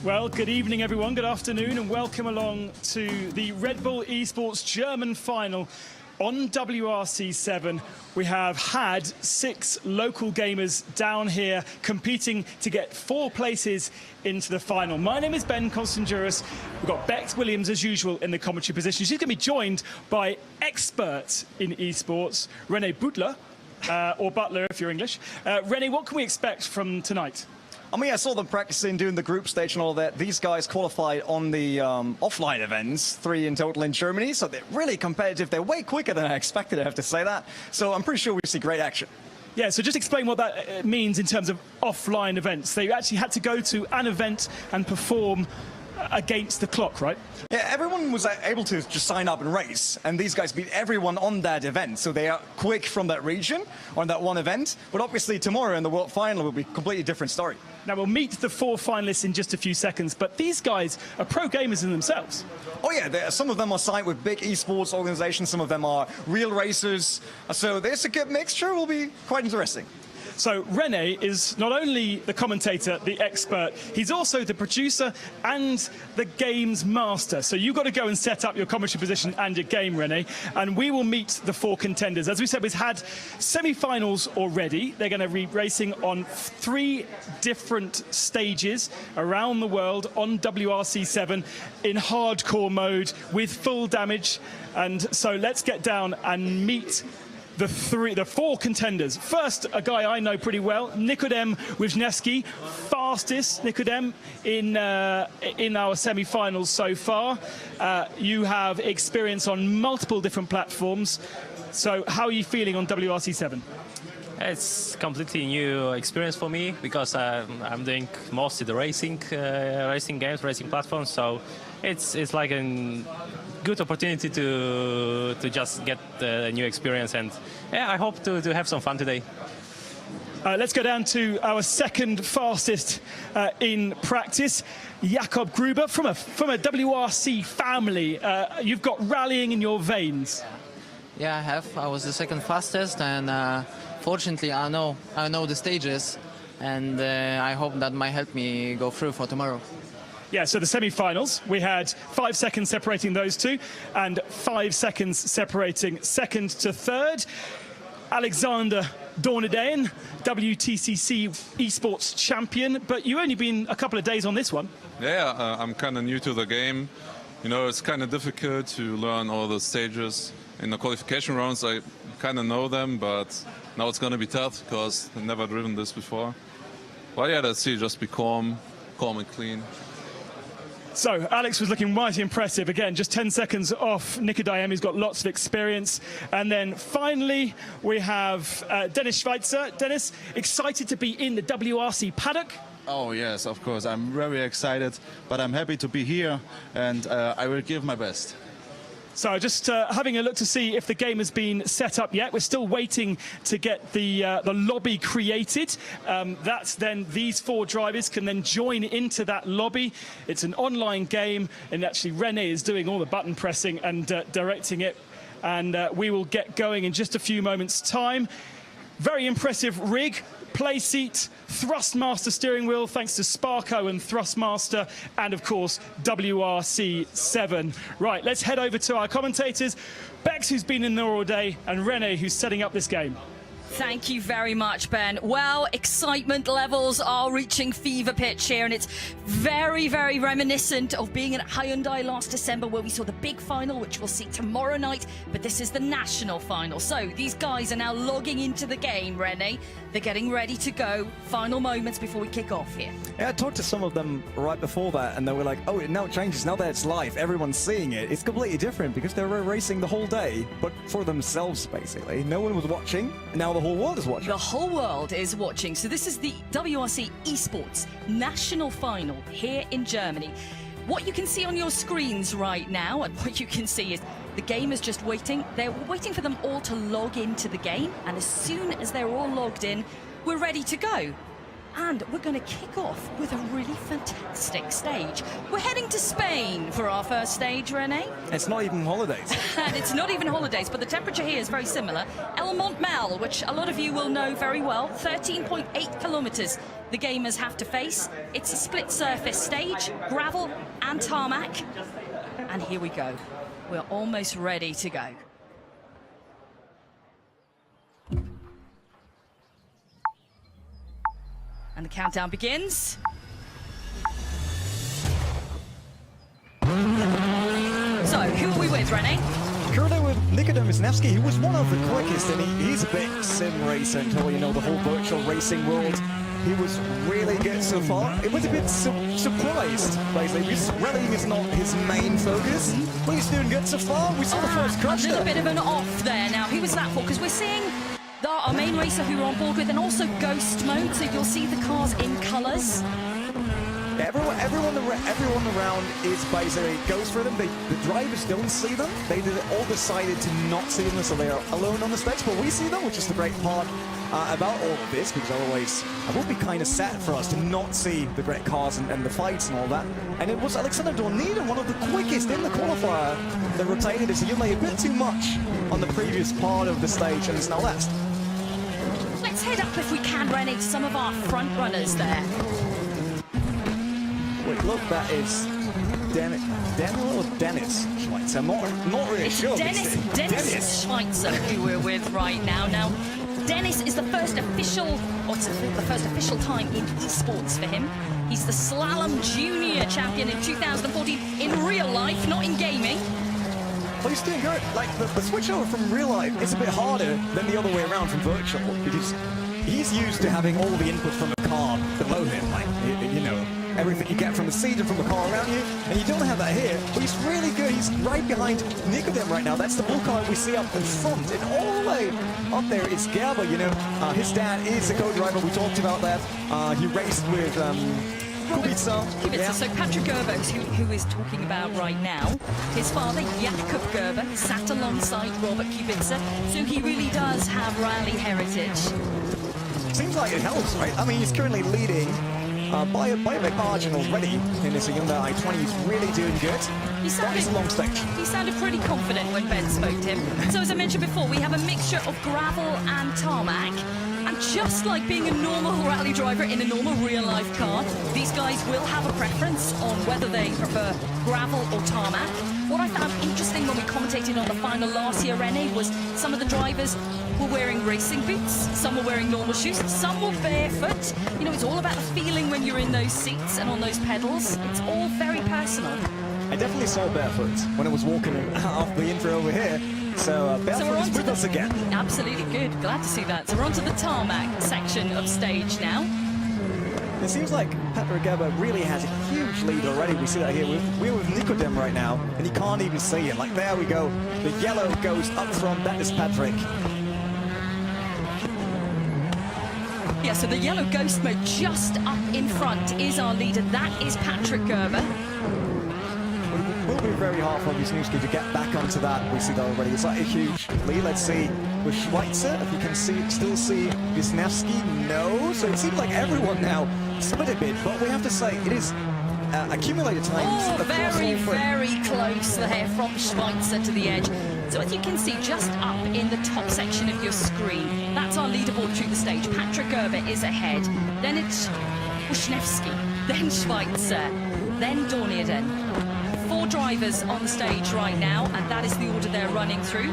Well, good evening, everyone. Good afternoon, and welcome along to the Red Bull eSports German final. On WRC 7, we have had 6 local gamers down here competing to get 4 places into the final. My name is Ben Constanduris. We've got Bex Williams, as usual, in the commentary position. She's going to be joined by experts in eSports, René Butler, or Butler if you're English. René, what can we expect from tonight? I mean, I saw them practicing, doing the group stage and all that. These guys qualified on the offline events, 3 in total in Germany, so they're really competitive. They're way quicker than I expected, I have to say that. So I'm pretty sure we see great action. Yeah, so just explain what that means in terms of offline events. They actually had to go to an event and perform against the clock, right? Yeah, everyone was able to just sign up and race, and these guys beat everyone on that event, so they are quick from that region, on that one event. But obviously tomorrow in the World Final will be a completely different story. Now, we'll meet the 4 finalists in just a few seconds, but these guys are pro gamers in themselves. Oh yeah, some of them are signed with big esports organizations, some of them are real racers, so there's a good mixture. Will be quite interesting. So René is not only the commentator, the expert, he's also the producer and the games master. So you've got to go and set up your commentary position and your game, René, and we will meet the 4 contenders. As we said, we've had semi-finals already. They're going to be racing on 3 different stages around the world on WRC 7 in hardcore mode with full damage. And so let's get down and meet the 4 contenders. First, a guy I know pretty well, Nikodem Wisniewski, fastest Nikodem in our semi-finals so far. You have experience on multiple different platforms. So how are you feeling on WRC 7? It's completely new experience for me because I'm doing mostly the racing games, racing platforms. So it's like a good opportunity to just get a new experience, and yeah, I hope to have some fun today. Let's go down to our second fastest in practice, Jakob Gruber from a WRC family. You've got rallying in your veins. Yeah, I have. I was the second fastest, and fortunately, I know the stages, and I hope that might help me go through for tomorrow. Yeah, so the semi-finals, we had 5 seconds separating those 2 and 5 seconds separating second to third. Alexander Dornadein, WTCC eSports champion, but you've only been a couple of days on this one. Yeah, I'm kind of new to the game. You know, it's kind of difficult to learn all the stages. In the qualification rounds, I kind of know them, but now it's going to be tough because I've never driven this before. Well, yeah, let's see, just be calm and clean. So Alex was looking mighty impressive. Again, just 10 seconds off Nikodem. He's got lots of experience. And then finally, we have Dennis Schweitzer. Dennis, excited to be in the WRC paddock? Oh, yes, of course. I'm very excited, but I'm happy to be here, and I will give my best. So just having a look to see if the game has been set up yet. We're still waiting to get the lobby created. That's then these 4 drivers can then join into that lobby. It's an online game, and actually René is doing all the button pressing and directing it. And we will get going in just a few moments' time. Very impressive rig. Play seat, Thrustmaster steering wheel, thanks to Sparko and Thrustmaster, and of course, WRC 7. Right, let's head over to our commentators. Bex, who's been in there all day, and René, who's setting up this game. Thank you very much, Ben. Well, excitement levels are reaching fever pitch here, and it's very, very reminiscent of being in Hyundai last December, where we saw the big final, which we'll see tomorrow night, but this is the national final. So these guys are now logging into the game, René. They're getting ready to go. Final moments before we kick off here. Yeah, I talked to some of them right before that, and they were like, oh, it now changes. Now that it's live, everyone's seeing it. It's completely different because they were racing the whole day, but for themselves, basically. No one was watching. Now the whole world is watching. The whole world is watching. So this is the WRC eSports National Final here in Germany. What you can see on your screens right now, and what you can see is the game is just waiting. They're waiting for them all to log into the game, and as soon as they're all logged in, we're ready to go. And we're going to kick off with a really fantastic stage. We're heading to Spain for our first stage, René. It's not even holidays. And it's not even holidays, but the temperature here is very similar. El Montmel, which a lot of you will know very well, 13.8 kilometers the gamers have to face. It's a split surface stage, gravel and tarmac. And here we go. We're almost ready to go. And the countdown begins. So, who are we with, Rene? Currently with Nikodem Wisniewski, who was one of the quickest, and he's a big sim racer until, you know, the whole virtual racing world. He was really good so far. It was a bit surprised, basically, because rallying is not his main focus, but he's doing good so far. We saw the first crash A little there. bit of an off there now. Who was that for? Because we're seeing our main racer who we're on board with, and also ghost mode, so you'll see the cars in colours. Everyone around is basically goes for them. The drivers don't see them. They all decided to not see them, so they are alone on the stage. But we see them, which is the great part about all of this, because otherwise it would be kind of sad for us to not see the great cars and the fights and all that. And it was Alexander Dorniden, one of the quickest in the qualifier, that rotated his Hyundai a bit too much on the previous part of the stage, and is now last. Let's head up, if we can, Rene, to some of our front runners there. Wait, look, that is Daniel or Dennis Schweitzer. I'm not really sure. Dennis Schweitzer, who we're with right now. Now, Dennis is the first official time in esports for him. He's the Slalom Junior champion in 2014 in real life, not in gaming. Well, he's doing good. Like, the switch over from real life is a bit harder than the other way around from virtual, because he's used to having all the input from the car below him, like, you know, everything you get from the seat and from the car around you, and you don't have that here. But he's really good. He's right behind Nikodem right now. That's the blue car we see up in front, and all the way up there is Gerber. You know, his dad is a co-driver. We talked about that. He raced with Kubica. Yeah. So Patrick Gerber, who is talking about right now, his father, Jakob Gerber, sat alongside Robert Kubica, so he really does have rally heritage. Seems like it helps, right? I mean, he's currently leading by a big margin already in this Hyundai i20. He's really doing good. That is a long stage. He sounded pretty confident when Ben spoke to him. So as I mentioned before, we have a mixture of gravel and tarmac. And just like being a normal rally driver in a normal real-life car, these guys will have a preference on whether they prefer gravel or tarmac. What I found interesting when we commentated on the final last year, Rene, was some of the drivers were wearing racing boots, some were wearing normal shoes, some were barefoot. You know, it's all about the feeling when you're in those seats and on those pedals. It's all very personal. I definitely saw barefoot when I was walking off the intro over here. So barefoot is with us again. Absolutely good. Glad to see that. So we're on to the tarmac section of stage now. It seems like Patrick Gerber really has a huge lead already. We see that here. We're with Nikodem right now, and you can't even see it. Like, there we go. The yellow goes up front. That is Patrick. Yeah, so the yellow ghost mode just up in front is our leader. That is Patrick Gerber. It will be very hard for Wisniewski to get back onto that. We see that already. It's like a huge lead. Let's see with Schweitzer, if you can still see Wisniewski. No. So it seems like everyone now split a bit, but we have to say it is accumulated times. Oh, very close there from Schweitzer to the edge. So as you can see, just up in the top section of your screen, that's our leaderboard through the stage. Patrick Gerber is ahead. Then it's Wisniewski, then Schweitzer, then Dorniden. 4 drivers on the stage right now, and that is the order they're running through.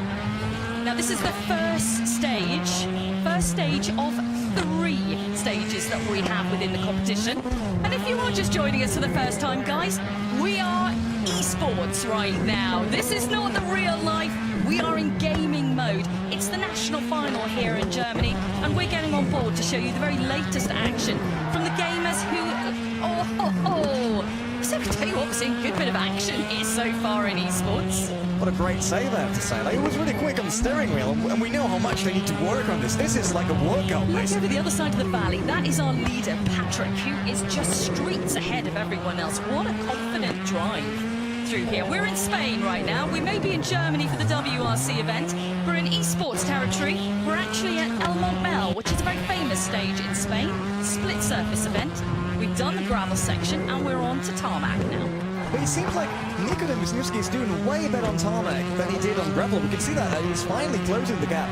Now, this is the first stage of 3 stages that we have within the competition. And if you are just joining us for the first time, guys, we are eSports right now. This is not the real life. We are in gaming mode. It's the national final here in Germany, and we're getting on board to show you the very latest action from the gamers who... So I can tell you what, we're seeing a good bit of action here so far in eSports. What a great save, I have to say. Like, it was really quick on the steering wheel, and we know how much they need to work on this. This is like a workout, Look basically. over the other side of the valley. That is our leader, Patrick, who is just streets ahead of everyone else. What a confident drive through here. We're in Spain right now. We may be in Germany for the WRC event. We're in eSports territory. We're actually at El Montmel, which is a very famous stage in Spain. Split surface event. We've done the gravel section, and we're on to tarmac now. But it seems like Nikodem Wisniewski is doing way better on tarmac than he did on gravel. We can see that he's finally closing the gap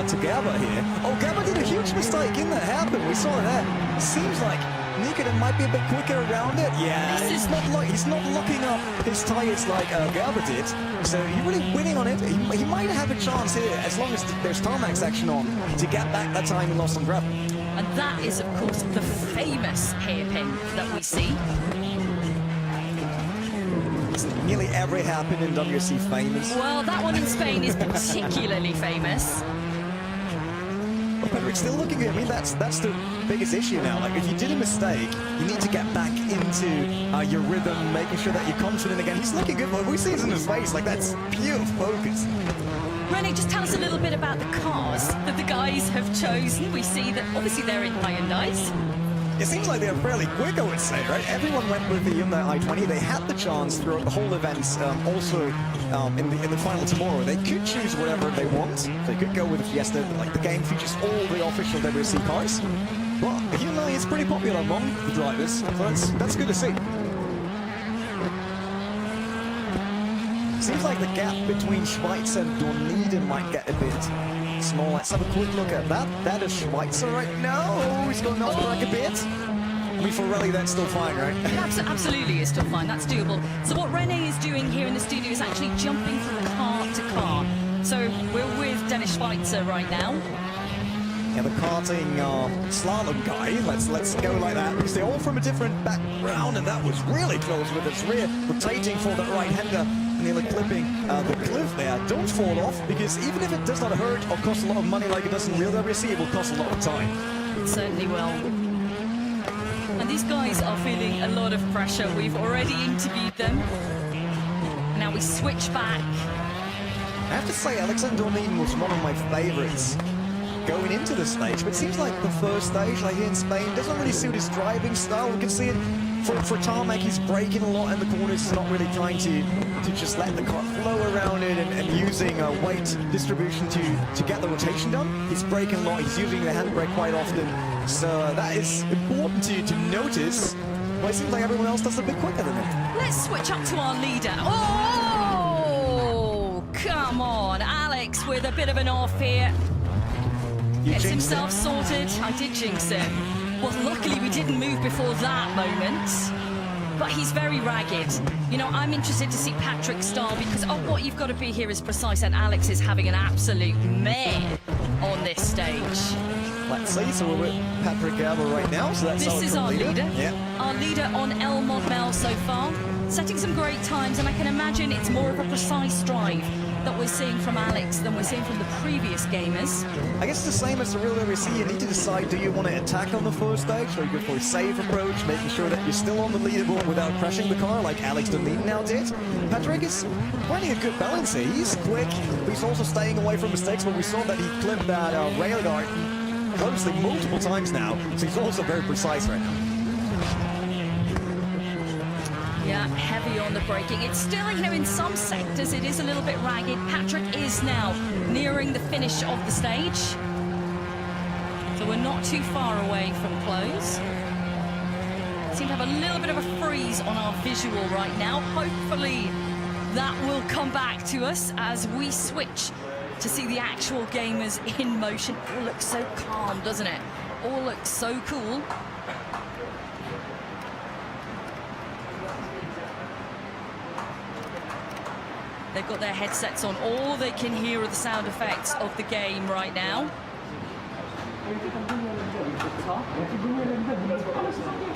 to Gerber here. Oh, Gerber did a huge mistake in that hairpin. We saw it there. It seems like technique and it might be a bit quicker around it. Yeah, he's not locking up his tyres like Gerber did, so he's really winning on it. He might have a chance here, as long as there's tarmac section on, to get back that time he lost on gravel. And that is, of course, the famous hairpin that we see. Nearly every hairpin in WRC famous. Well, that one in Spain is particularly famous. Well, Patrick, still looking good. I mean, that's the biggest issue now. Like, if you did a mistake, you need to get back into your rhythm, making sure that you're confident again. He's looking good. Well, we see it in his face. Like, that's pure focus. Rene, just tell us a little bit about the cars that the guys have chosen. We see that obviously they're in Hyundais. It seems like they're fairly quick, I would say, right? Everyone went with the Hyundai i20. They had the chance throughout the whole event, also in the final tomorrow. They could choose whatever they want. They could go with the Fiesta, but like the game features all the official WRC cars. But Hyundai is pretty popular among the drivers, so that's good to see. Seems like the gap between Schweitzer and Dorniden might get a bit small. Let's have a quick look at that. That is Schweitzer right now. Oh, he's going off the track a bit. I mean, for rally, that's still fine, right? Absolutely, it's still fine. That's doable. So what Rene is doing here in the studio is actually jumping from car to car. So we're with Dennis Schweitzer right now. Yeah, the karting slalom guy. Let's go like that, because they're all from a different background, and that was really close with his rear rotating for that right-hander, nearly clipping the cliff there. Don't fall off, because even if it does not hurt or cost a lot of money like it does in real WRC, it will cost a lot of time. It certainly will. And these guys are feeling a lot of pressure. We've already interviewed them. Now we switch back. I have to say, Alexander Dorniden was one of my favorites going into the stage, but it seems like the first stage, like here in Spain, doesn't really suit his driving style. We can see it for tarmac, he's braking a lot in the corners. He's not really trying to just let the car flow around it and using weight distribution to get the rotation done. He's braking a lot, he's using the handbrake quite often, so that is important to notice. But it seems like everyone else does a bit quicker than him. Let's switch up to our leader. Oh, come on, Alex with a bit of an off here. Gets himself sorted. I did jinx it. Well, luckily we didn't move before that moment. But he's very ragged. You know, I'm interested to see Patrick's style, because what you've got to be here is precise, and Alex is having an absolute mare on this stage. Let's see, so we're with Patrick Gerber right now. So that's this is our leader. Yeah. Our leader on El Modmel so far, setting some great times, and I can imagine it's more of a precise drive that we're seeing from Alex than we're seeing from the previous gamers. I guess it's the same as the real WRC. You need to decide, do you want to attack on the first stage, or you go for a safe approach, making sure that you're still on the leaderboard without crashing the car like Alex Dorniden now did. Patrick is finding a good balance here. He's quick, but he's also staying away from mistakes, but we saw that he clipped that rail guard closely multiple times now, so he's also very precise right now. Yeah, heavy on the braking. It's still, you know, in some sectors it is a little bit ragged. Patrick is now nearing the finish of the stage. So we're not too far away from close. Seem to have a little bit of a freeze on our visual right now. Hopefully that will come back to us as we switch to see the actual gamers in motion. All looks so calm, doesn't it? All looks so cool. They've got their headsets on. All they can hear are the sound effects of the game right now.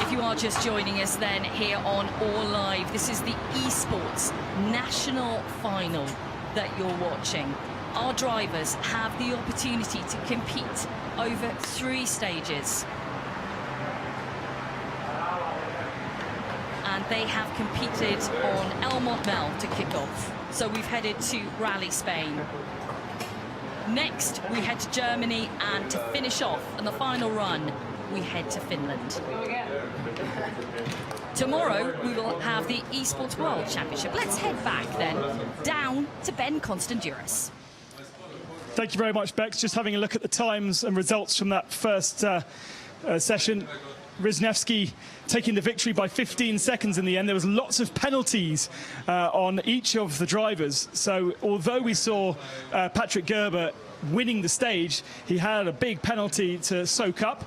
If you are just joining us then here on All Live, this is the eSports National Final that you're watching. Our drivers have the opportunity to compete over 3 stages. And they have competed on El Modmel to kick off. So we've headed to Rally Spain. Next, we head to Germany, and to finish off on the final run, we head to Finland. Tomorrow, we will have the eSports World Championship. Let's head back then, down to Ben Constanduris. Thank you very much, Bex. Just having a look at the times and results from that first session. Rizhnevsky taking the victory by 15 seconds in the end. There was lots of penalties on each of the drivers. So although we saw Patrick Gerber winning the stage, he had a big penalty to soak up.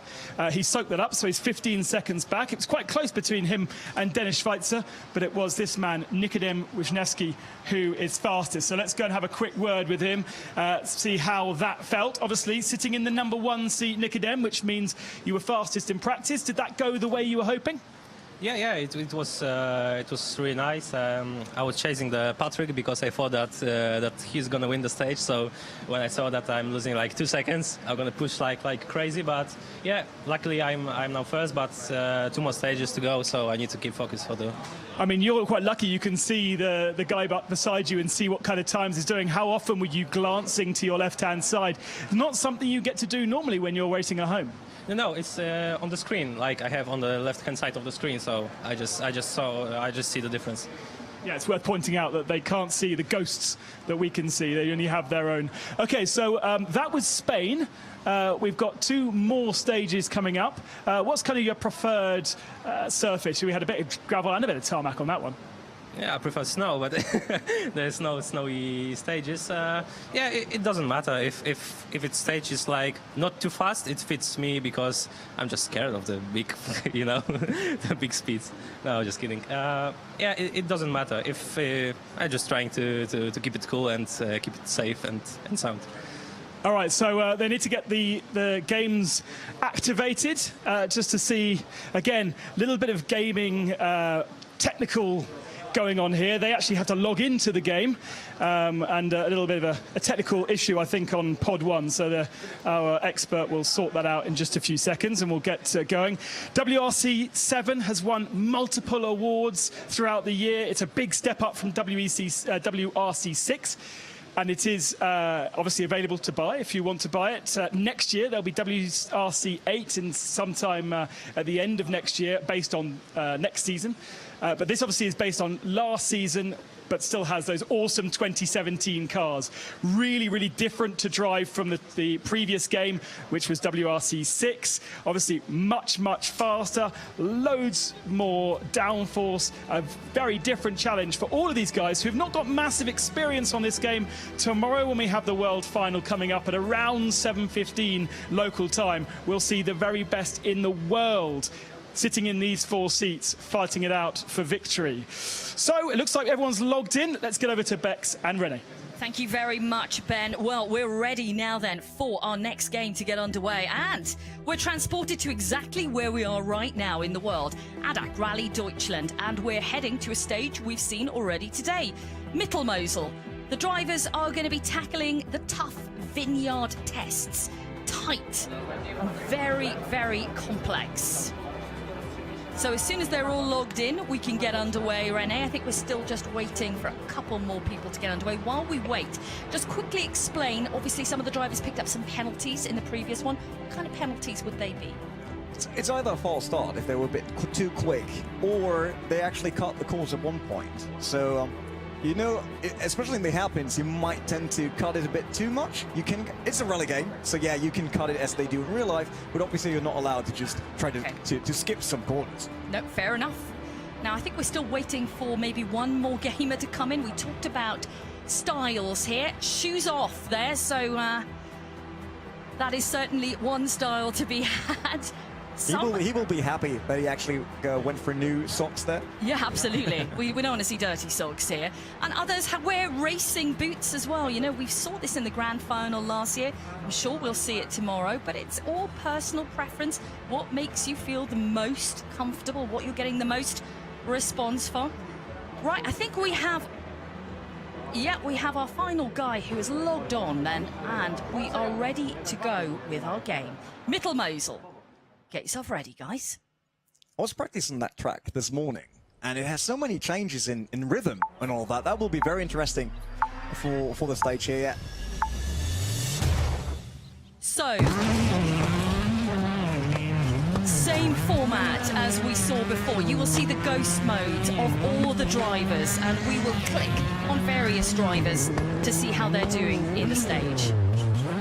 He soaked that up, so he's 15 seconds back. It was quite close between him and Dennis Schweitzer, but it was this man, Nikodem Wisniewski, who is fastest. So let's go and have a quick word with him, see how that felt. Obviously, sitting in the #1 seat, Nikodem, which means you were fastest in practice. Did that go the way you were hoping? Yeah, it was really nice. I was chasing the Patrick because I thought that he's gonna win the stage. So when I saw that I'm losing like 2 seconds, I'm gonna push like crazy. But yeah, luckily I'm now first, but 2 more stages to go, so I need to keep focused for the. I mean, you're quite lucky. You can see the guy beside you and see what kind of times he's doing. How often were you glancing to your left-hand side? Not something you get to do normally when you're racing at home. No, it's on the screen. Like I have on the left-hand side of the screen, so I just see the difference. Yeah, it's worth pointing out that they can't see the ghosts that we can see. They only have their own. Okay, so that was Spain. We've got 2 more stages coming up. What's kind of your preferred surface? We had a bit of gravel and a bit of tarmac on that one. Yeah, I prefer snow, but there's no snowy stages. Yeah, it doesn't matter if its stage is like not too fast. It fits me because I'm just scared of the big, the big speeds. No, just kidding. Yeah, it doesn't matter. If I'm just trying to keep it cool and keep it safe and sound. All right, so they need to get the games activated just to see, again, a little bit of gaming technical going on here. They actually have to log into the game, and a little bit of a technical issue, I think, on Pod 1. So our expert will sort that out in just a few seconds, and we'll get going. WRC 7 has won multiple awards throughout the year. It's a big step up from WRC 6. And it is obviously available to buy if you want to buy it. Next year, there'll be WRC 8 in sometime at the end of next year, based on next season. But this obviously is based on last season, but still has those awesome 2017 cars. Really, really different to drive from the previous game, which was WRC 6. Obviously, much, much faster, loads more downforce, a very different challenge for all of these guys who've not got massive experience on this game. Tomorrow, when we have the World Final coming up at around 7:15 local time, we'll see the very best in the world sitting in these 4 seats, fighting it out for victory. So it looks like everyone's logged in. Let's get over to Bex and Renee. Thank you very much, Ben. Well, we're ready now then for our next game to get underway, and we're transported to exactly where we are right now in the world, ADAC Rally Deutschland, and we're heading to a stage we've seen already today, Mittelmosel. The drivers are going to be tackling the tough vineyard tests, tight and very, very complex. So as soon as they're all logged in, we can get underway. Renee, I think we're still just waiting for a couple more people to get underway. While we wait, just quickly explain, obviously some of the drivers picked up some penalties in the previous one. What kind of penalties would they be? It's either a false start if they were a bit too quick, or they actually cut the course at one point. So, you know, especially in the hairpins, you might tend to cut it a bit too much. It's a rally game, so yeah, you can cut it as they do in real life, but obviously you're not allowed to just try to skip some corners. No, fair enough. Now, I think we're still waiting for maybe one more gamer to come in. We talked about styles here. Shoes off there, so that is certainly one style to be had. He will be happy that he actually went for new socks there. Yeah, absolutely. we don't want to see dirty socks here. And others wear racing boots as well. You know, we saw this in the Grand Final last year. I'm sure we'll see it tomorrow, but it's all personal preference. What makes you feel the most comfortable, what you're getting the most response for. Right, I think we have... Yeah, we have our final guy who is logged on then, and we are ready to go with our game. Mittelmosel. Get yourself ready, guys. I was practicing that track this morning, and it has so many changes in rhythm and all that. That will be very interesting for the stage here. Yeah. So, same format as we saw before. You will see the ghost modes of all the drivers, and we will click on various drivers to see how they're doing in the stage.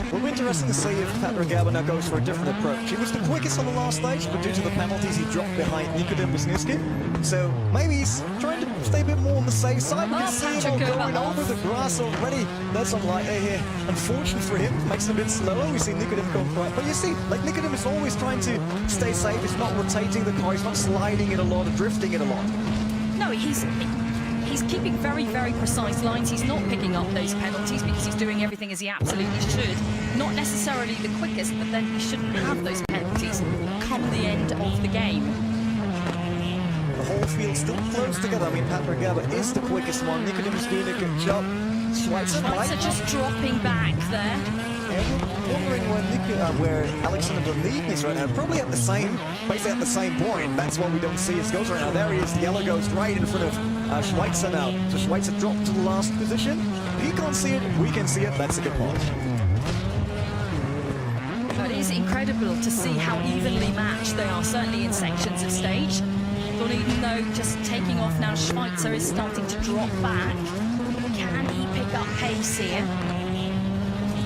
It will be interesting to see if Patrick Gerber now goes for a different approach. He was the quickest on the last stage, but due to the penalties, he dropped behind Nikodem Wisniewski. So maybe he's trying to stay a bit more on the safe side. We can Oh, see him Patrick Gerber going off. over the grass already. There's some light air here. Unfortunate for him, makes it a bit slower. We see Nicodem going quite, but you see, like Nicodem is always trying to stay safe. He's not rotating the car. He's not sliding it a lot, or drifting it a lot. No, he's keeping very, very precise lines. He's not picking up those penalties because he's doing everything as he absolutely should. Not necessarily the quickest, but then he shouldn't have those penalties come the end of the game. The whole field still close together. I mean, Patrick Gerber is the quickest one. Nicodem is doing a good job. Schweitzer just dropping back there. Wondering where Alexander Doniden is right now. Probably at the same, basically at the same point. That's what we don't see his goes right now. There he is. The yellow goes right in front of Schweitzer now. So Schweitzer dropped to the last position. He can't see it. We can see it. That's a good point. But it is incredible to see how evenly matched they are, certainly in sections of stage. Doniden, though, just taking off now. Schweitzer is starting to drop back. Can he pick up pace here?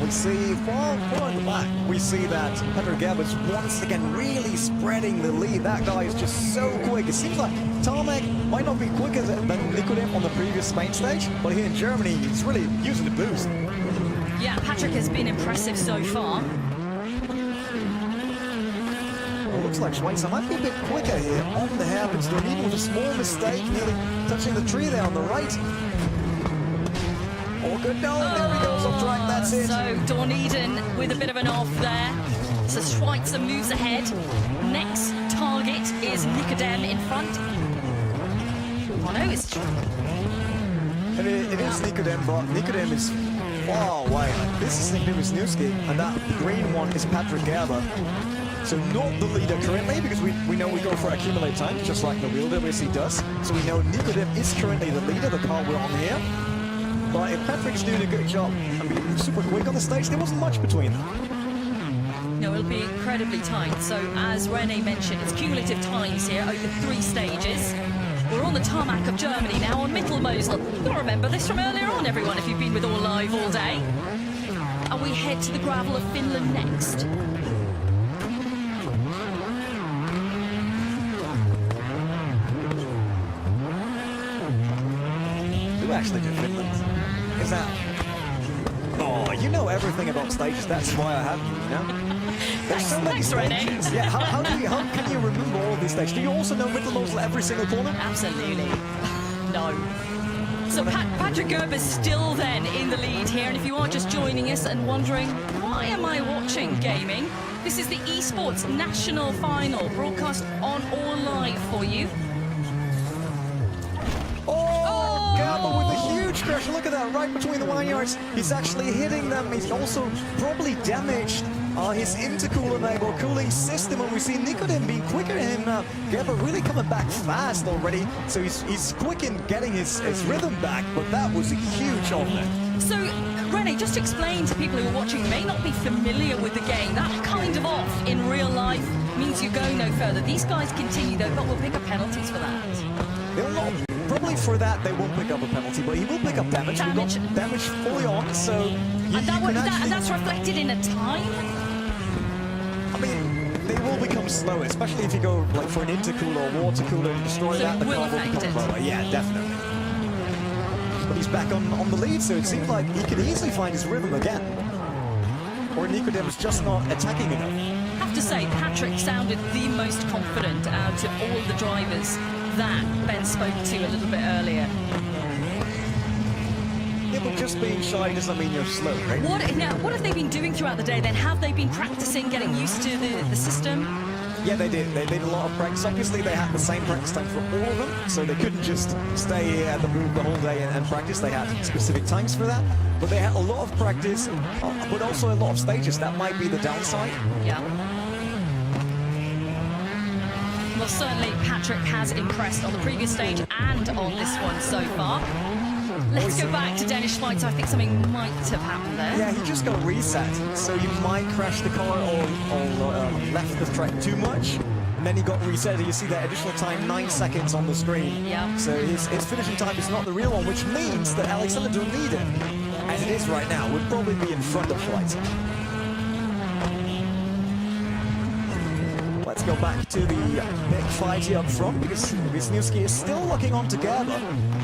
We see far in the back, we see that Patrick Gerber's once again really spreading the lead. That guy is just so quick. It seems like Tarmac might not be quicker than Nicodem on the previous Spain stage, but here in Germany, he's really using the boost. Yeah, Patrick has been impressive so far. Well, looks like Schweitzer might be a bit quicker here on the hairpins. Doniden with a small mistake, nearly touching the tree there on the right. Oh, good. No, there he goes off track. That's it. So Doniden with a bit of an off there. So Schweitzer moves ahead. Next target is Nicodem in front. Oh no, it's... It is Nicodem, but Nicodem is far away. This is Nicodem Wisniewski, and that green one is Patrick Gerber. So not the leader currently, because we know we go for accumulate time, just like the real WRC does. So we know Nicodem is currently the leader, the car we're on here. But if Patrick's doing a good job and being super quick on the stage, there wasn't much between them. No, it'll be incredibly tight. So as Rene mentioned, it's cumulative times here over 3 stages. We're on the tarmac of Germany now on Mittelmosel. You'll remember this from earlier on, everyone, if you've been with All Live all day. And we head to the gravel of Finland next. Who actually did Finland? Is that... Oh, you know everything about stages. That's why I have you, you know? There's so many Rene. stages. Yeah, how can you remember all of these stages? Do you also know Mittelmosel every single corner? Absolutely. No. So Patrick Gerber's still then in the lead here, and if you are just joining us and wondering, why am I watching gaming? This is the eSports National Final, broadcast on All Live for you. Gerber with a huge crash. Look at that, right between the vineyards. He's actually hitting them. He's also probably damaged his intercooler enable cooling system, and we see Nicodem being quicker than him now. Gerber really coming back fast already, so he's quick in getting his rhythm back, but that was a huge off there. So, Rene, just to explain to people who are watching, may not be familiar with the game, that kind of off in real life means you go no further. These guys continue though, but we'll pick up penalties for that. They'll not. Probably for that they won't pick up a penalty, but he will pick up damage. We've got damage fully on, so and that's reflected in a time? I mean, they will become slower, especially if you go like for an intercooler or water cooler and destroy So that, the will car will affect become it. slower. Yeah, definitely. But he's back on the lead, so it seems like he could easily find his rhythm again. Or Nicodem is just not attacking enough. I have to say, Patrick sounded the most confident out of all the drivers that Ben spoke to a little bit earlier. Yeah, but just being shy doesn't mean you're slow, right? What have they been doing throughout the day then? Have they been practicing, getting used to the system? Yeah, they did. They did a lot of practice. Obviously, they had the same practice time for all of them, so they couldn't just stay here at the booth the whole day and practice. They had specific times for that. But they had a lot of practice, but also a lot of stages. That might be the downside. Yeah. Well, certainly Patrick has impressed on the previous stage and on this one so far. Let's go back to Dennis Schweitzer. I think something might have happened there. Yeah, he just got reset, so you might crash the car or left the track too much. And then he got reset. You see that additional time, 9 seconds on the screen. Yeah. So his finishing time is not the real one, which means that Alexander Doniden, as it is right now, would probably be in front of Schweitzer. Let's let's go back to the big fight here up front, because Wisniewski is still looking on together,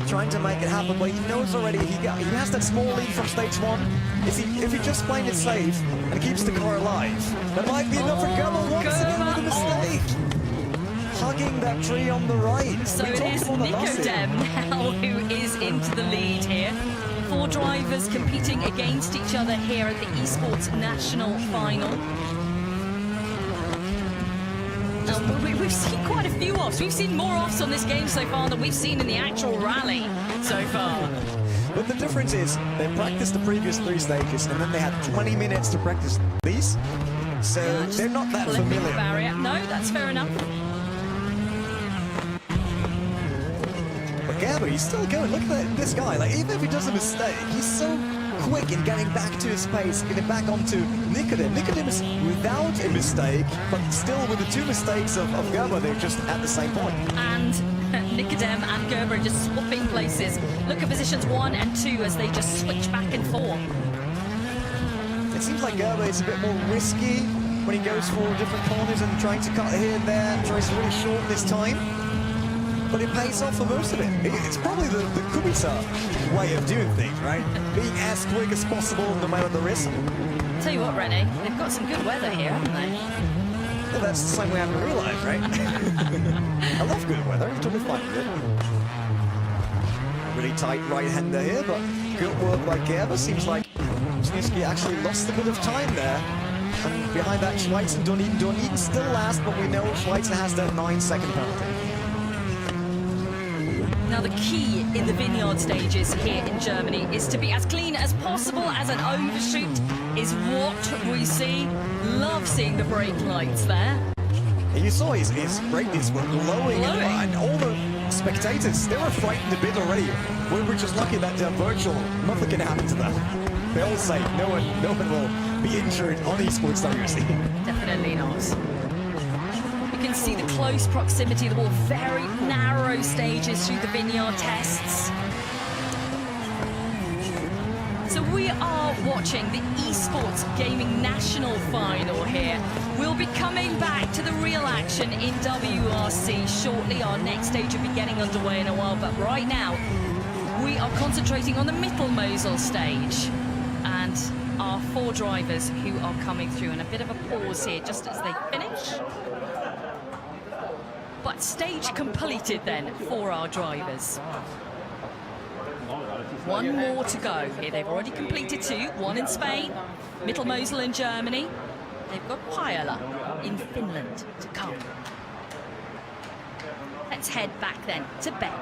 trying to make it happen, but he knows already he has that small lead from stage 1. If he just playing it safe and keeps the car alive, that might be enough for Gerber once again with a mistake. Hugging that tree on the right. So it is Nicodem now who is into the lead here. 4 drivers competing against each other here at the eSports National Final. We've seen quite a few offs. We've seen more offs on this game so far than we've seen in the actual rally so far. But the difference is they practiced the previous 3 stages and then they had 20 minutes to practice these. So they're not that familiar. The barrier. No, that's fair enough. But Gerber, he's still going. Look at this guy. Like, even if he does a mistake, he's so quick in getting back to his pace, getting back onto Nicodem. Nicodem is without a mistake, but still with the 2 mistakes of Gerber, they're just at the same point. And Nicodem and Gerber are just swapping places. Look at positions 1 and 2 as they just switch back and forth. It seems like Gerber is a bit more risky when he goes for different corners and trying to cut here and there and tries to really shorten his time. But it pays off for most of it. It's probably the Kubica way of doing things, right? Being as quick as possible no matter the risk. Tell you what, René, they've got some good weather here, haven't they? Yeah, that's the same way I have in real life, right? I love good weather. I'm totally fine with it. Really tight right-hander here, but good work by Gerber. Seems like Wisniewski actually lost a bit of time there. And behind that, Schweitzer and Dorniden still last, but we know Schweitzer has that 9-second penalty. Now the key in the vineyard stages here in Germany is to be as clean as possible, as an overshoot is what we see. Love seeing the brake lights there. And you saw his brake discs were glowing. And all the spectators, they were frightened a bit already. We were just lucky that they're virtual. Nothing can happen to them. They all say no one will be injured on eSports WRC. Definitely not. You can see the close proximity of the ball, very narrow stages through the vineyard tests. So we are watching the eSports Gaming National Final here. We'll be coming back to the real action in WRC shortly. Our next stage will be getting underway in a while, but right now we are concentrating on the Mittelmosel stage and our 4 drivers who are coming through, and a bit of a pause here just as they finish. But stage completed then for our drivers. 1 more to go here. They've already completed 2, 1 in Spain, Mittelmosel in Germany. They've got Pajala in Finland to come. Let's head back then to Ben.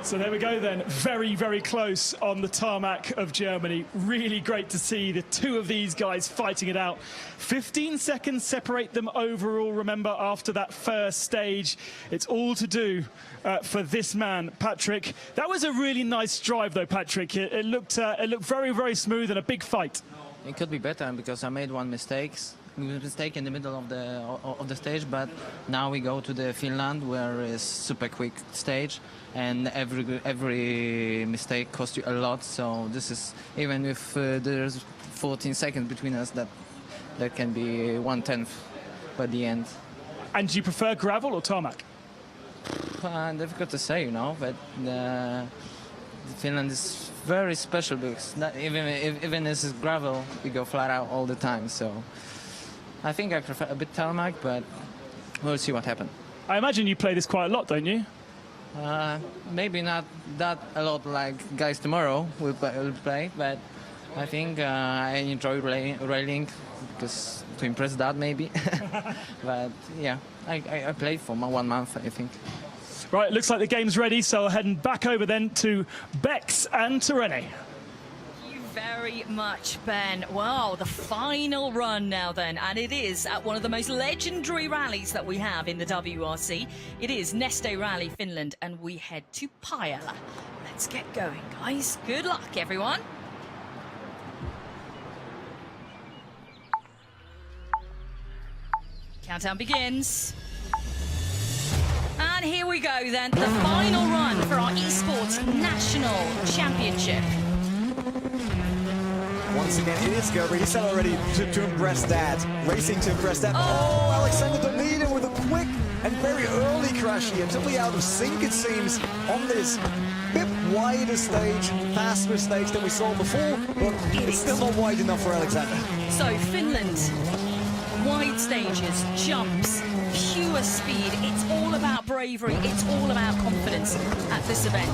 So there we go then, very, very close on the tarmac of Germany. Really great to see the 2 of these guys fighting it out. 15 seconds separate them overall, remember, after that first stage. It's all to do for this man, Patrick. That was a really nice drive though, Patrick. It looked very, very smooth and a big fight. It could be better because I made one mistake in the middle of the stage, but now we go to the Finland where it's super quick stage, and every mistake costs you a lot. So this is, even if there's 14 seconds between us, that can be 1/10 by the end. And do you prefer gravel or tarmac? Difficult to say, you know, but Finland is very special because even if this is gravel, we go flat out all the time. So I think I prefer a bit tarmac, but we'll see what happens. I imagine you play this quite a lot, don't you? Maybe not that a lot like guys tomorrow will play, but I think I enjoy rallying because to impress Dad maybe. But yeah, I played for 1 month, I think. Right, looks like the game's ready, so heading back over then to Bex and to René. Thank you very much, Ben. Wow, the final run now then, and it is at one of the most legendary rallies that we have in the WRC. It is Neste Rally Finland, and we head to Pajala. Let's get going, guys. Good luck, everyone. Countdown begins. And here we go then, the final run for our eSports National Championship. Once again, it is Gerber. He said already to impress Dad. Racing to impress Dad. Oh, Alexander Donita with a quick and very early crash here. Totally out of sync, it seems, on this bit wider stage, faster stage than we saw before, but it's still not wide enough for Alexander. So Finland, wide stages, jumps, pure speed. It's all about bravery. It's all about confidence at this event.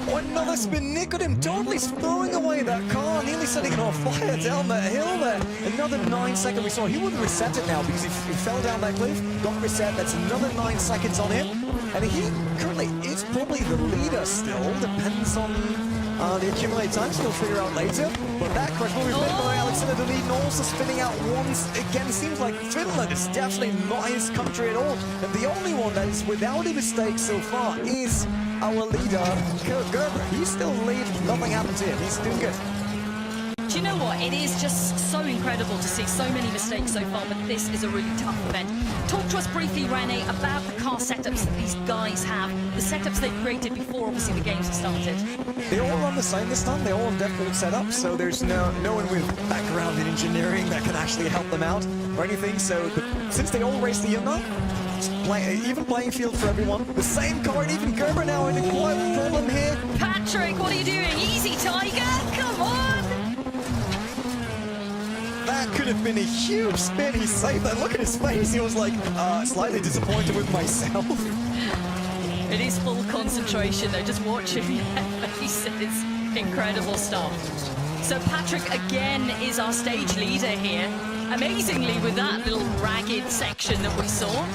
Oh, another spin. Nicodem totally throwing away that car, nearly setting it on fire down that hill there. Another 9 seconds. We saw he would reset it now because he fell down that cliff, got reset. That's another 9 seconds on him. And he currently is probably the leader still. Depends on the accumulated times. We'll figure out later. But that crash will be made by Alexander Donita, also spinning out once again. Seems like Finland is definitely not his country at all. And the only one that is without a mistake so far is our leader, Gerber. He's still lead. Nothing happened to him. He's doing good. Do you know what? It is just so incredible to see so many mistakes so far, but this is a really tough event. Talk to us briefly, Rene, about the car setups that these guys have, the setups they created before, obviously, the games have started. They all run the same this time. They all have default setups, so there's no one with background in engineering that can actually help them out or anything. So since they all race the Hyundai, even playing field for everyone. The same car, and even Gerber now in a quite problem here. Patrick, what are you doing? Easy, Tiger. Come on. That could have been a huge spin. He saved that. Look at his face. He was like slightly disappointed with myself. It is full concentration though. Just watching their faces. Incredible stuff. So Patrick again is our stage leader here. Amazingly with that little ragged section that we saw.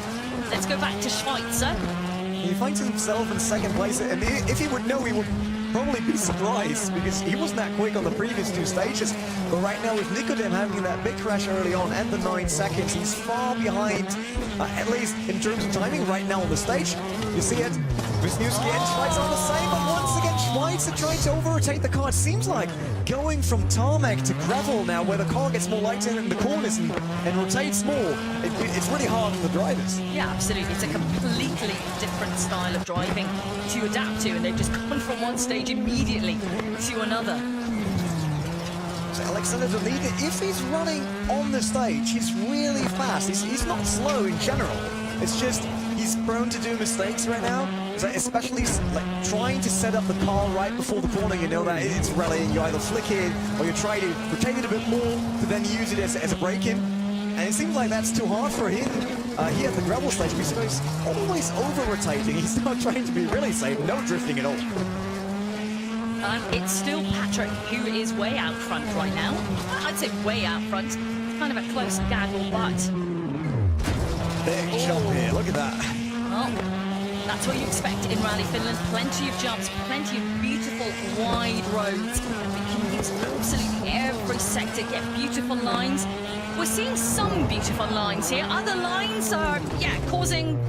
Let's go back to Schweitzer. He finds himself in second place, and if he would know, he would probably be surprised because he wasn't that quick on the previous 2 stages. But right now with Nicodem having that big crash early on and the 9 seconds, he's far behind, at least in terms of timing right now on the stage. You see it, Wisniewski and Schweitzer on the same, but once again Schweitzer trying to over-rotate the car. It seems like going from tarmac to gravel now, where the car gets more light in the corners and rotates more. It's really hard for the drivers. Yeah, absolutely. It's a completely different style of driving to adapt to, and they've just gone from one stage immediately to another. So Alexander Donita, if he's running on the stage, he's really fast. He's not slow in general. It's just he's prone to do mistakes right now. So especially like trying to set up the car right before the corner. You know that it's rallying. You either flick it or you try to rotate it a bit more to then use it as a break-in. And it seems like that's too hard for him here at the gravel stage because he's always over-rotating. He's not trying to be really safe. No drifting at all. It's still Patrick who is way out front right now. I'd say way out front. Kind of a close gaggle, but... Big jump here, look at that. Well, that's what you expect in Rally Finland. Plenty of jumps, plenty of beautiful wide roads. We can use absolutely every sector, get beautiful lines. We're seeing some beautiful lines here. Other lines are, causing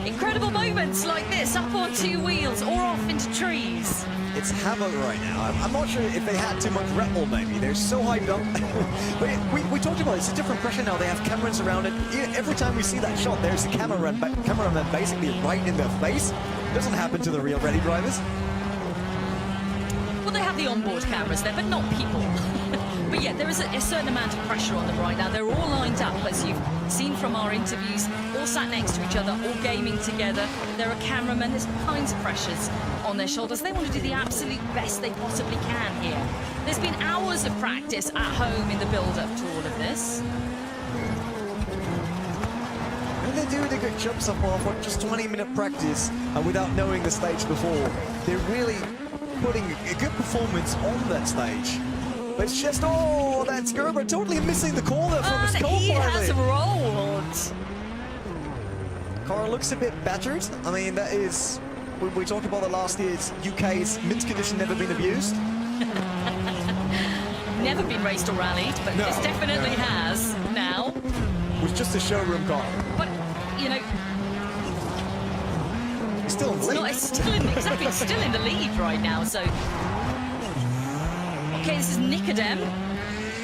incredible moments like this, up on 2 wheels or off into trees. It's havoc right now. I'm not sure if they had too much Red Bull, maybe. They're so hyped up. But we talked about it. It's a different pressure now. They have cameras around it. Every time we see that shot, there's a cameraman basically right in their face. Doesn't happen to the real ready drivers. Well, they have the onboard cameras there, but not people. But yeah, there is a certain amount of pressure on them right now. They're all lined up, as you've seen from our interviews, all sat next to each other, all gaming together. There are cameramen, there's all kinds of pressures on their shoulders. They want to do the absolute best they possibly can here. There's been hours of practice at home in the build-up to all of this. And they're doing a good job so far for just 20-minute practice without knowing the stage before. They're really putting a good performance on that stage. But it's just, that's Gerber totally missing the corner from his co-pilot. He has rolled. Car looks a bit battered. I mean, that is, we talked about the last year's UK's mint condition never been abused. Never been raced or rallied, but No, this definitely no. has now. It was just a showroom car. But, you know, It's still in the lead. it's still in, exactly, it's still in the lead right now, so... Okay, this is Nicodem.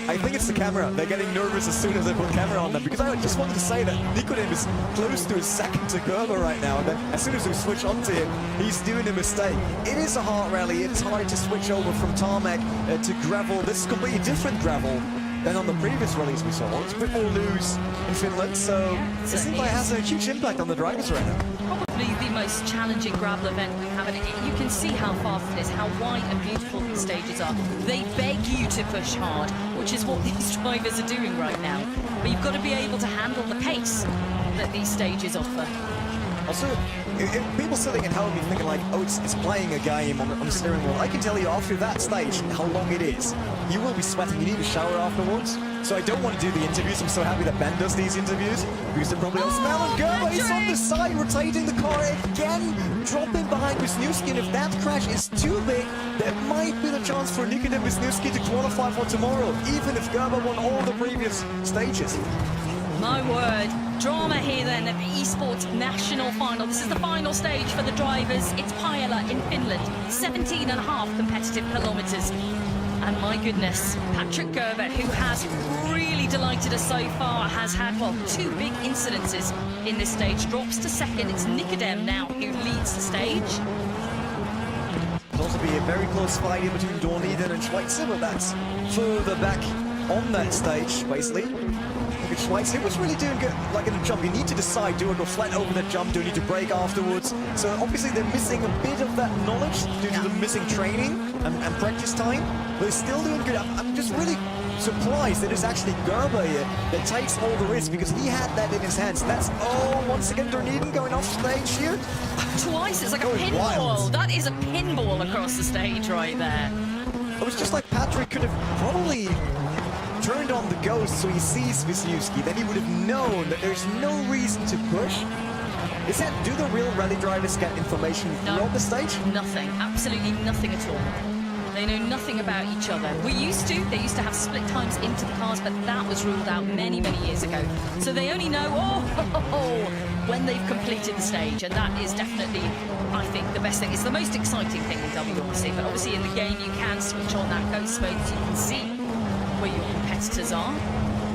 I think it's the camera. They're getting nervous as soon as they put camera on them, because I just wanted to say that Nicodem is close to his second to Gerber right now, and then as soon as we switch onto him, he's doing a mistake. It is a hard rally. It's hard to switch over from tarmac to gravel. This is completely different gravel than on the previous rallies we saw. It's a bit more loose in Finland, so it seems like it has a huge impact on the drivers right now. Probably the most challenging gravel event we have, and you can see how fast it is, how wide and beautiful these stages are. They beg you to push hard, which is what these drivers are doing right now. But you've got to be able to handle the pace that these stages offer. Also, people sitting at home and thinking like, oh, it's playing a game on the steering wheel. I can tell you after that stage how long it is. You will be sweating. You need a shower afterwards. So I don't want to do the interviews. I'm so happy that Ben does these interviews, because they're probably all smell. And Gerber is on the side, rotating the car again, dropping behind Wisniewski. And if that crash is too big, there might be the chance for Nicodem Wisniewski to qualify for tomorrow, even if Gerber won all the previous stages. My word. Drama here then at the eSports National Final. This is the final stage for the drivers. It's Pajala in Finland, 17.5 competitive kilometres. And my goodness, Patrick Gerber, who has really delighted us so far, has had, well, 2 big incidences in this stage, drops to second. It's Nicodem now who leads the stage. It'll also be a very close fight here between Dorniden and Schweitzer, but that's further back on that stage, basically. Look at Schweitzer, he was really doing good, like in the jump. You need to decide, do I go flat over the jump, do I need to brake afterwards? So obviously they're missing a bit of that knowledge due to the missing training and practice time, but they're still doing good. I'm just really surprised that it's actually Gerber here that takes all the risk, because he had that in his hands. That's, oh, once again Dorniden going off stage here. Twice, it's like a pinball. Wild. That is a pinball across the stage right there. It was just like Patrick could have probably turned on the ghost so he sees Wisniewski, then he would have known that there's no reason to push. Is that, do the real rally drivers get information throughout the stage? Nothing, absolutely nothing at all. They know nothing about each other. They used to have split times into the cars, but that was ruled out many, many years ago. So they only know, when they've completed the stage, and that is definitely, I think, the best thing. It's the most exciting thing in WRC, but obviously in the game you can switch on that ghost mode so you can see where your competitors are.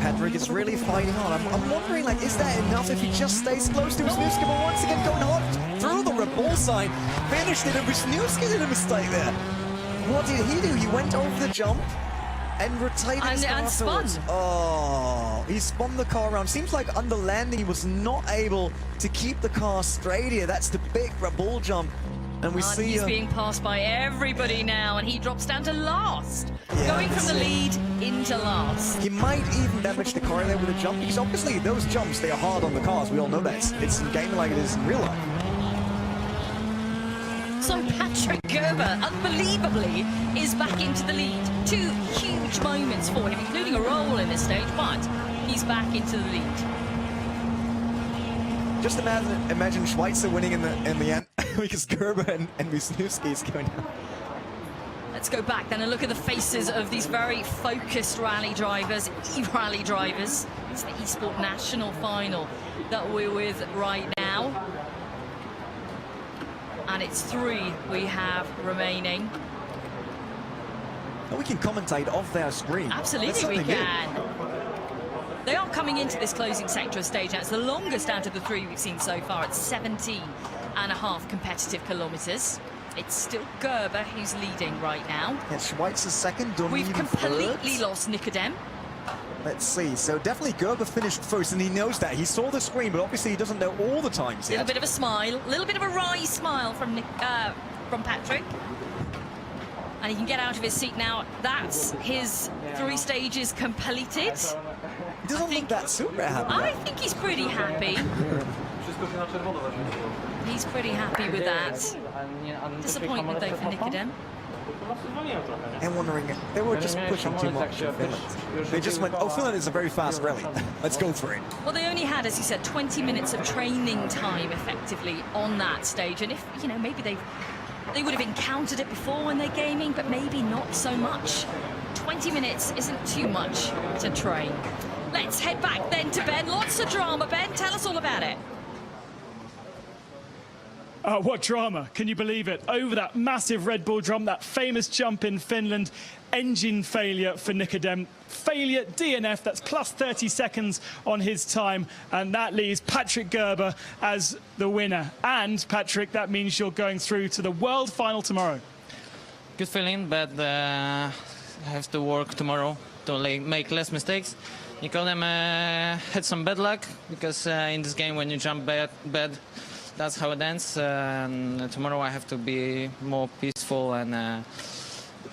Patrick is really fighting hard. I'm wondering, like, is that enough if he just stays close to Wisniewski? But once again, going hard through the Red Bull sign, finished it, and Wisniewski did a mistake there. What did he do? He went over the jump and rotated his car spun. Oh, he spun the car around. Seems like on the landing he was not able to keep the car straight here. That's the big Red Bull jump. And we see he's being passed by everybody now, and he drops down to last. Yeah, going from the lead into last. He might even damage the car there with a jump, because obviously those jumps, they are hard on the cars. We all know that. It's in game like it is in real life. So Patrick Gerber, unbelievably, is back into the lead. 2 huge moments for him, including a roll in this stage, but he's back into the lead. Just imagine Schweitzer winning in the end, because Gerber and Wisniewski is going down. Let's go back then and look at the faces of these very focused rally drivers, e-rally drivers. It's the eSport National Final that we're with right now. And it's 3 we have remaining. And we can commentate off their screen. Absolutely we can. They are coming into this closing sector of stage now. It's the longest out of the 3 we've seen so far. It's 17.5 competitive kilometres. It's still Gerber who's leading right now. Yeah, Schweitzer's second, We've completely lost Nicodem. Let's see. So definitely Gerber finished first, and he knows that. He saw the screen, but obviously he doesn't know all the times yet. A little bit of a smile, a little bit of a wry smile from Patrick. And he can get out of his seat now. That's his 3 stages completed. He doesn't look that super happy. I think he's pretty happy. He's pretty happy with that. Disappointment though for Nicodem. And wondering, they were just pushing too much in Finland. They just went, oh, Finland is a very fast rally. Let's go for it. Well, they only had, as you said, 20 minutes of training time effectively on that stage. And if, you know, maybe they would have encountered it before when they're gaming, but maybe not so much. 20 minutes isn't too much to train. Let's head back then to Ben. Lots of drama. Ben, tell us all about it. What drama, can you believe it? Over that massive Red Bull drum, that famous jump in Finland, engine failure for Nicodem. Failure, DNF, that's plus 30 seconds on his time, and that leaves Patrick Gerber as the winner. And, Patrick, that means you're going through to the World Final tomorrow. Good feeling, but I have to work tomorrow to make less mistakes. Nicodem had some bad luck, because in this game when you jump bad, that's how it ends. Tomorrow I have to be more peaceful, and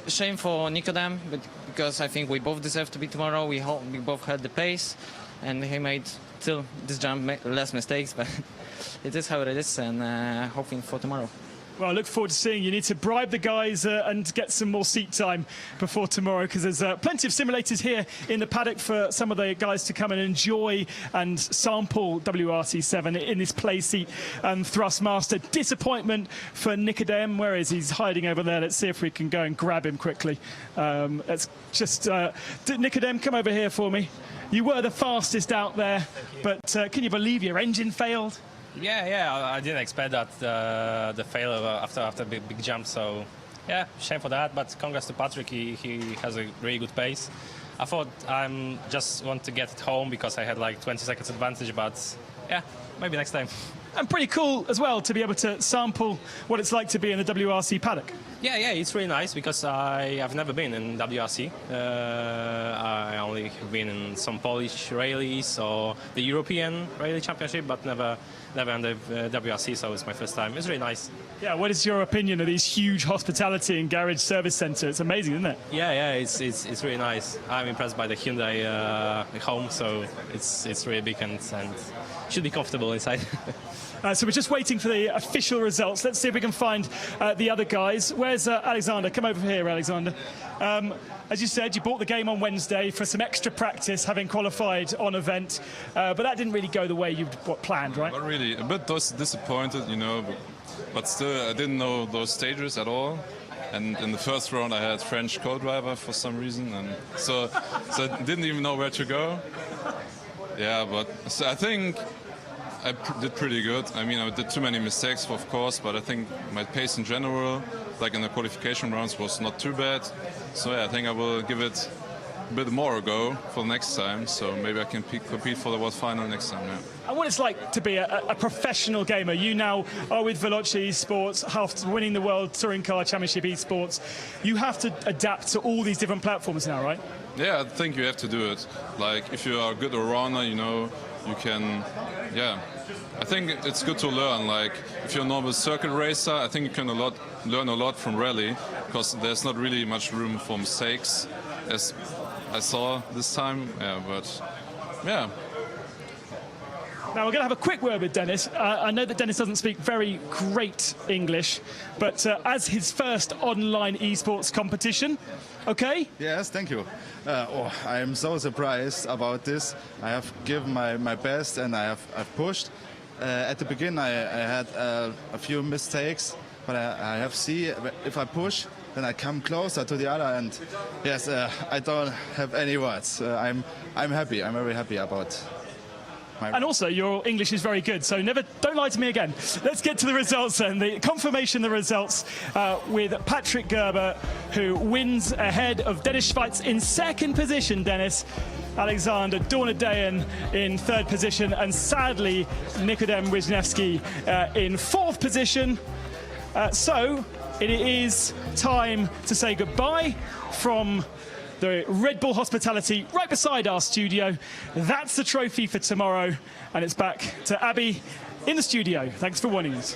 shame for Nicodem, but because I think we both deserve to be tomorrow. We both had the pace, and he made still this jump less mistakes, but it is how it is, and hoping for tomorrow. Well, I look forward to seeing you. Need to bribe the guys and get some more seat time before tomorrow, because there's plenty of simulators here in the paddock for some of the guys to come and enjoy and sample WRC7 in this play seat and Thrustmaster. Disappointment for Nicodem. Where is he? He's hiding over there. Let's see if we can go and grab him quickly. Let's just... Nicodem, come over here for me. You were the fastest out there, but can you believe your engine failed? Yeah, I didn't expect that the failure after big jump. So yeah, shame for that. But congrats to Patrick. He has a really good pace. I thought I just want to get it home because I had like 20 seconds advantage. But yeah, maybe next time. And pretty cool as well to be able to sample what it's like to be in the WRC paddock. Yeah, it's really nice because I've never been in WRC. I only have been in some Polish rallies or the European Rally Championship, but never in the WRC, so it's my first time. It's really nice. Yeah, what is your opinion of these huge hospitality and garage service centres? It's amazing, isn't it? Yeah, it's really nice. I'm impressed by the Hyundai home, so it's really big and should be comfortable inside. So we're just waiting for the official results. Let's see if we can find the other guys. Where's Alexander? Come over here, Alexander. As you said, you bought the game on Wednesday for some extra practice, having qualified on event, but that didn't really go the way you'd planned, right? Not really. A bit disappointed, you know, but still I didn't know those stages at all. And in the first round I had French co-driver for some reason, and so I didn't even know where to go. Yeah, but so I think I did pretty good. I mean, I did too many mistakes, of course, but I think my pace in general, like in the qualification rounds, was not too bad. So yeah, I think I will give it a bit more a go for the next time. So maybe I can compete for the World Final next time. Yeah. And what it's like to be a professional gamer. You now are with Veloce eSports, after winning the World Touring Car Championship eSports. You have to adapt to all these different platforms now, right? Yeah, I think you have to do it. Like, if you are a good all-rounder, you know, you can, yeah. I think it's good to learn. Like, if you're a normal circuit racer, I think you can learn a lot from rally, because there's not really much room for mistakes, as I saw this time. Yeah, but yeah. Now we're going to have a quick word with Dennis. I know that Dennis doesn't speak very great English, but as his first online esports competition, okay? Yes, thank you. I am so surprised about this. I have given my best, and I've pushed. At the beginning I had a few mistakes, but I have seen if I push, then I come closer to the other, and yes, I don't have any words. I'm happy. I'm very happy about. And also, your English is very good, so don't lie to me again. Let's get to the results then. The confirmation of the results with Patrick Gerber, who wins ahead of Dennis Schweitz in second position, Dennis. Alexander Dornadeyan in third position, and sadly, Nicodem Wisniewski in fourth position. So it is time to say goodbye from the Red Bull Hospitality right beside our studio. That's the trophy for tomorrow, and it's back to Abby in the studio. Thanks for winning us.